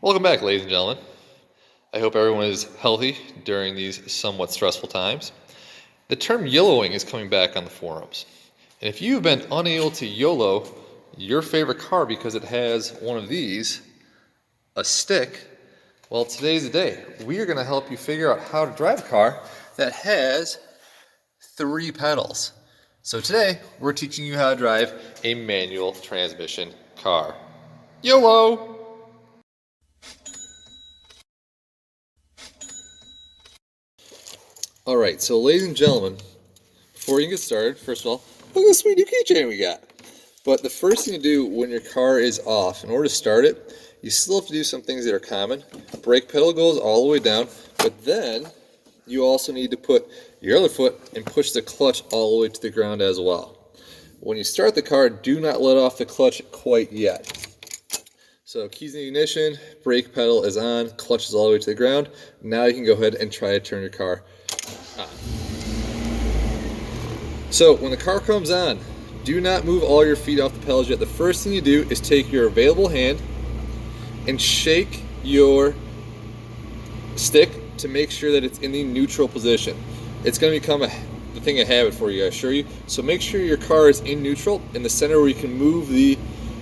Welcome back, ladies and gentlemen. I hope everyone is healthy during these somewhat stressful times. The term YOLOing is coming back on the forums. And if you've been unable to YOLO your favorite car because it has one of these, a stick, well, today's the day. We are going to help you figure out how to drive a car that has 3 pedals. So today, we're teaching you how to drive a manual transmission car. YOLO! Alright, so ladies and gentlemen, before you get started, first of all, look at this sweet new keychain we got. But the first thing to do when your car is off, in order to start it, you still have to do some things that are common. Brake pedal goes all the way down, but then you also need to put your other foot and push the clutch all the way to the ground as well. When you start the car, do not let off the clutch quite yet. So keys in the ignition, brake pedal is on, clutch is all the way to the ground. Now you can go ahead and try to turn your car on. So when the car comes on, do not move all your feet off the pedals yet. The first thing you do is take your available hand and shake your stick to make sure that it's in the neutral position. It's going to become the thing of habit for you, I assure you. So make sure your car is in neutral, in the center where you can move the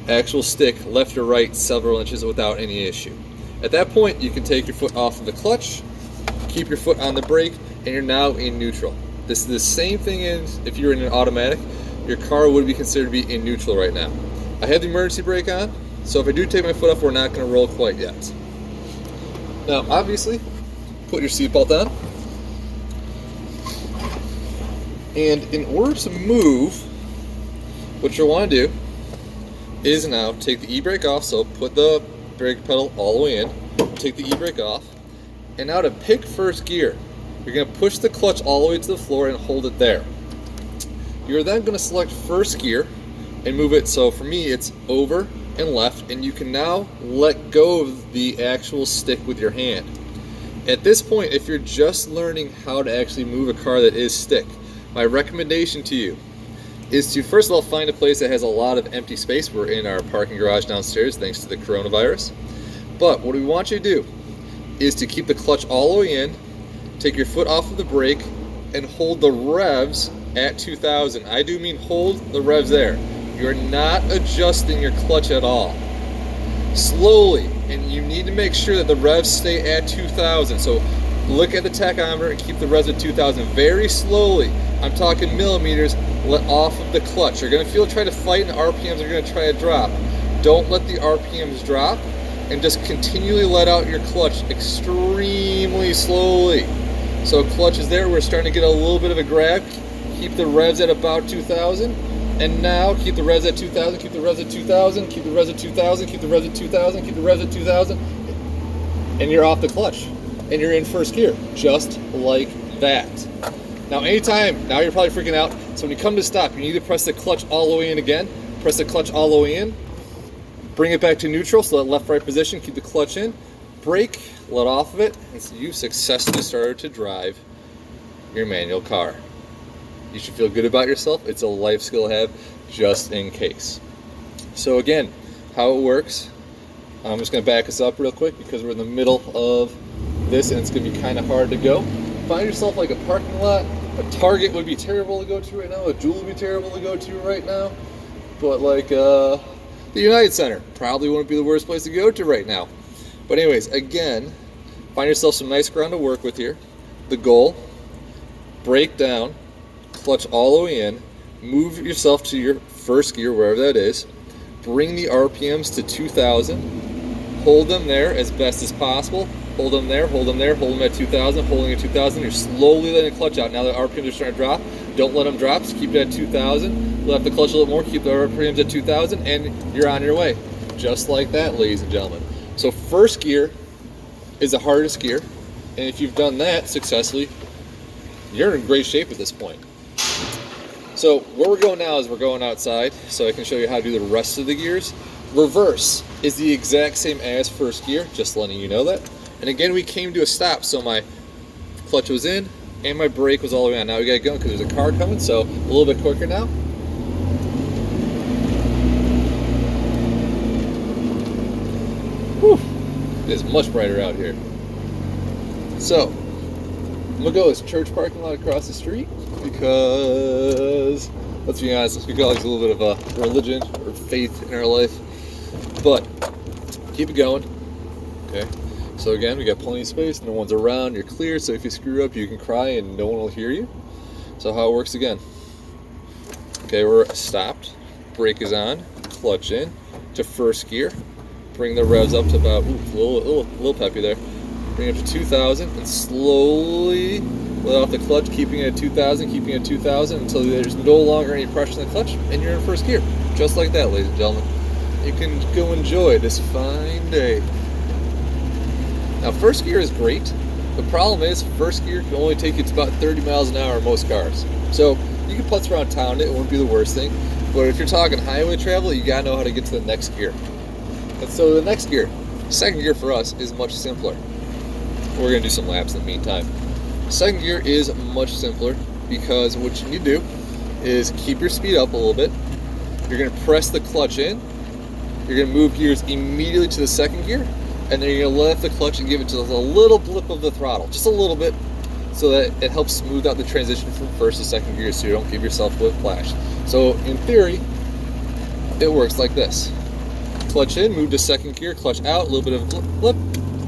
actual stick left or right several inches without any issue. At that point, you can take your foot off of the clutch, keep your foot on the brake, and you're now in neutral. This is the same thing as if you were in an automatic. Your car would be considered to be in neutral right now. I have the emergency brake on, so if I do take my foot off, we're not going to roll quite yet. Now, obviously, put your seatbelt on. And in order to move, what you'll want to do is now take the e-brake off, so put the brake pedal all the way in, take the e-brake off, and now to pick first gear, you're going to push the clutch all the way to the floor and hold it there. You're then going to select first gear and move it, so for me it's over and left, and you can now let go of the actual stick with your hand. At this point, if you're just learning how to actually move a car that is stick, my recommendation to you is to first of all find a place that has a lot of empty space. We're in our parking garage downstairs thanks to the coronavirus. But what we want you to do is to keep the clutch all the way in, take your foot off of the brake, and hold the revs at 2000. I do mean hold the revs there. You're not adjusting your clutch at all. Slowly, and you need to make sure that the revs stay at 2000. So look at the tachometer and keep the revs at 2000. Very slowly, I'm talking millimeters, let off of the clutch. You're going to feel try to fight and RPMs are going to try to drop. Don't let the RPMs drop, and just continually let out your clutch extremely slowly. So clutch is there, we're starting to get a little bit of a grab. Keep the revs at about 2000, and now keep the revs at 2000, keep the revs at 2000, keep the revs at 2000, keep the revs at 2000, keep the revs at 2000, and you're off the clutch, and you're in first gear, just like that. Now anytime, now you're probably freaking out, so when you come to stop, you need to press the clutch all the way in again, press the clutch all the way in, bring it back to neutral, so that left-right position, keep the clutch in, brake, let off of it, and so you've successfully started to drive your manual car. You should feel good about yourself. It's a life skill to have just in case. So again, how it works, I'm just going to back us up real quick because we're in the middle of this and it's going to be kind of hard to go. Find yourself like a parking lot. A Target would be terrible to go to right now. A Jewel would be terrible to go to right now. But like the United Center probably wouldn't be the worst place to go to right now. But anyways, again, find yourself some nice ground to work with here. The goal, brake down, clutch all the way in, move yourself to your first gear, wherever that is, bring the RPMs to 2000, hold them there as best as possible, hold them there, hold them there, hold them at 2000, holding at 2000, you're slowly letting the clutch out. Now the RPMs are starting to drop, don't let them drop, just keep it at 2000, let the clutch a little more, keep the RPMs at 2000, and you're on your way. Just like that, ladies and gentlemen. So first gear is the hardest gear, and if you've done that successfully, you're in great shape at this point. So where we're going now is we're going outside, so I can show you how to do the rest of the gears. Reverse is the exact same as first gear, just letting you know that. And again, we came to a stop, so my clutch was in and my brake was all the way on. Now we gotta go because there's a car coming, so a little bit quicker now. Whew. It is much brighter out here. So, I'm gonna go to this church parking lot across the street because, let's be honest, we got like a little bit of a religion or faith in our life. But keep it going. Okay. So again, we got plenty of space. No one's around. You're clear. So if you screw up, you can cry and no one will hear you. So how it works again? Okay, we're stopped. Brake is on. Clutch in to first gear. Bring the revs up to about a little peppy there. Bring it up to 2,000 and slowly let off the clutch, keeping it at 2,000, keeping it at 2,000 until there's no longer any pressure in the clutch, and you're in first gear. Just like that, ladies and gentlemen. You can go enjoy this fine day. Now, first gear is great. The problem is, first gear can only take you to about 30 miles an hour in most cars. So you can putz around town, it wouldn't be the worst thing. But if you're talking highway travel, you gotta know how to get to the next gear. And so the next gear, second gear for us, is much simpler. We're gonna do some laps in the meantime. Second gear is much simpler because what you need to do is keep your speed up a little bit. You're gonna press the clutch in. You're gonna move gears immediately to the second gear, and then you're gonna let off the clutch and give it just a little blip of the throttle, just a little bit, so that it helps smooth out the transition from first to second gear so you don't give yourself whiplash. So in theory, it works like this. Clutch in, move to second gear, clutch out, a little bit of a blip,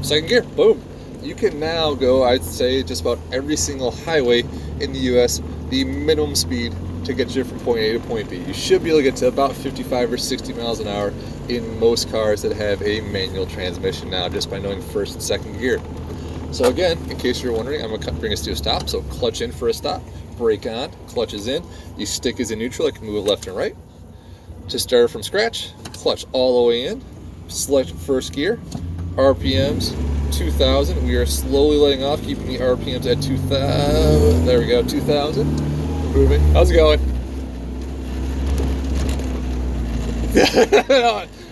second gear, boom. You can now go, I'd say, just about every single highway in the US, the minimum speed to get you from point A to point B. You should be able to get to about 55 or 60 miles an hour in most cars that have a manual transmission now, just by knowing first and second gear. So again, in case you're wondering, I'm gonna bring us to a stop. So clutch in for a stop, brake on, clutch is in, you stick is in neutral, I can move left and right. To start from scratch, clutch all the way in, select first gear, RPMs 2,000. We are slowly letting off, keeping the RPMs at 2,000. There we go, 2,000. Moving. How's it going?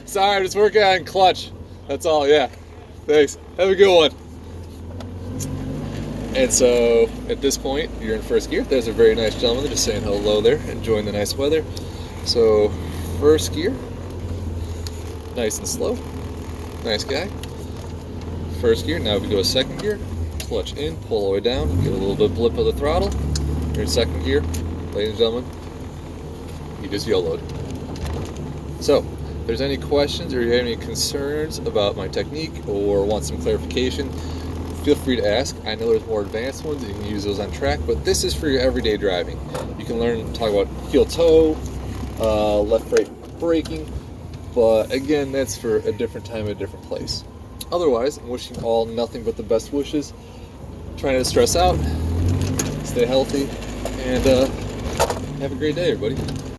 Sorry, I'm just working on clutch. That's all, yeah. Thanks. Have a good one. And so, at this point, you're in first gear. There's a very nice gentleman just saying hello there, enjoying the nice weather. So, first gear, nice and slow. Nice guy. First gear, now we go to second gear. Clutch in, pull all the way down, get a little bit of blip of the throttle. You're in second gear, ladies and gentlemen. You just YOLO'd. So, if there's any questions or you have any concerns about my technique or want some clarification, feel free to ask. I know there's more advanced ones, you can use those on track, but this is for your everyday driving. You can learn to talk about heel toe, left-right braking, but again, that's for a different time, a different place. Otherwise, I'm wishing all nothing but the best wishes. Trying to stress out, stay healthy, and have a great day, everybody.